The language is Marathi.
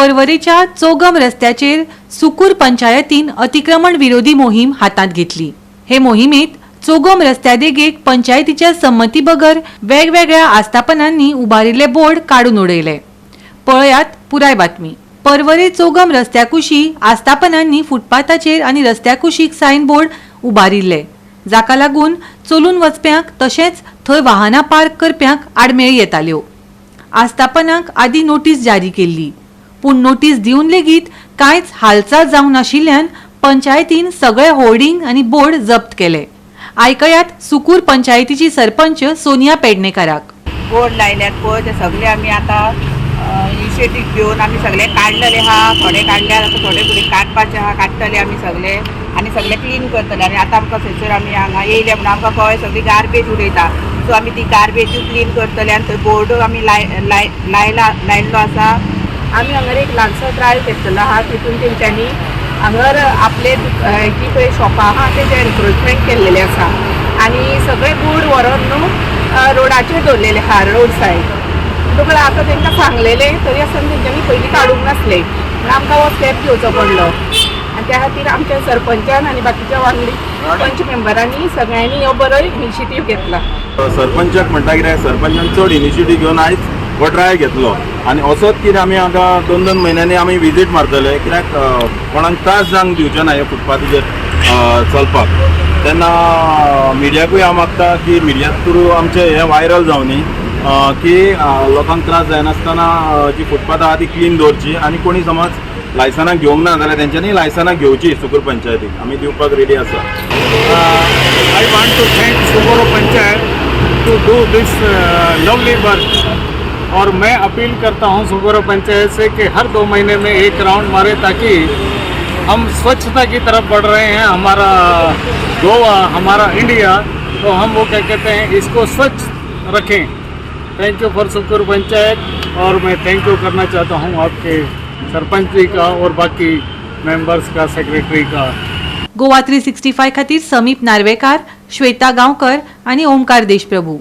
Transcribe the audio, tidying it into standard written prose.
पर्वरेच्या चौगम रस्त्याचेर सुकूर पंचायतीन अतिक्रमण विरोधी मोहीम हातात घेतली। हे मोहिमेत चौगम रस्त्या देगेक पंचायतीच्या संमती बगर वेगवेगळ्या आस्थापनांनी उबारिल्ले बोर्ड काढून उडयले। पळयात पुराय बातमी। पर्वरे चौगम रस्त्या कुशी आस्थापनांनी फुटपाथाचेर आनी रस्त्या कुशीक सायन बोर्ड उबारिल्ले, जाका लागून चलून वचप्यांक तशेंच थंय वाहनां पार्क करप्यांक आडमेळी येताल्यो। आस्थापनांक आदी नोटीस जारी केल्ली, पूण नोटीस दिवन लेगीत कांयच हालचाल जावंक नाशिल्ल्यान पंचायतीन सगळे होर्डिंग आनी बोर्ड जप्त केले। आयकयात सुकूर पंचायतीची सरपंच सोनिया पेडणेकाराक। बोर्ड लायल्यात पळय ते सगळे आमी आतां इनिशिएटीव घेवन आमी सगळे काडलेले आहा, थोडे काडल्यात, आतां थोडे फुडें काडपाचे आहा, काडटले आमी सगळे आनी सगळे क्लीन करतले। आनी आतां आमकां थंयसर आमी हांगा येयले म्हणून आमकां कळ्ळें सगळी गार्बेज उडयता, सो आमी ती गार्बेजूय क्लीन करतले आनी थंय बोर्ड आमी लायल्लो आसा। आमी हांगर एक ल्हानसो ड्रायव्ह घेतलेलो आहा, तितून तेंच्यांनी हांगर आपले जी पळय शॉपां आहा तेजे एनक्रोचमेंट केल्लेले आसा आनी सगळे बोर्ड व्हरोन न्हू रोडाचेर दवरलेले आहा, रोड सायड। तुका आतां तांकां सांगलेले तरी आसतना तेंच्यांनी पयलीं काडूंक नासले, म्हणून आमकां हो स्टेप घेवचो पडलो आनी त्या खातीर आमच्या सरपंचान आनी बाकीच्या वांगडी पंच मेंबरांनी सगळ्यांनी हो बरो इनिशिएटीव घेतला। सरपंचाक म्हणटा कितें, सरपंचान चड इनिशिएटीव घेवन आयज हो ट्राय घेतलो आनी असोच कितें आमी आतां 2-2 म्हयन्यांनी आमी विजीट मारतले, कित्याक कोणाक त्रास जावंक दिवचे ना हे फुटपाथाचेर चलपाक। तेन्ना मिडियाकूय हांव मागता की मिडिया थ्रू आमचे हे वायरल जावनी की लोकांक त्रास जायनासतना जी फुटपाथ आहा ती क्लीन दवरची आनी कोणी समज लायसनां घेवंक ना जाल्यार तेंच्यांनी लायसनां घेवची सुकूर पंचायतीक आमी दिवपाक रेडी आसा। I want to thank Sukkur panchayat to do this lovely work और मैं अपील करता हूं सुकूर पंचायत से कि हर 2 महीने में एक राउंड मारे ताकि हम स्वच्छता की तरफ बढ़ रहे हैं। हमारा गोवा, हमारा इंडिया, तो हम वो क्या कहते हैं इसको स्वच्छ रखें। Thank you for Sukkur panchayat और मैं थैंक यू करना चाहता हूं आपके सरपंच जी का और बाकी मेंबर्स का, सेक्रेटरी का। गोवा 365 खातीर समीप नार्वेकार, श्वेता गांवकर आनी ओमकार देशप्रभू।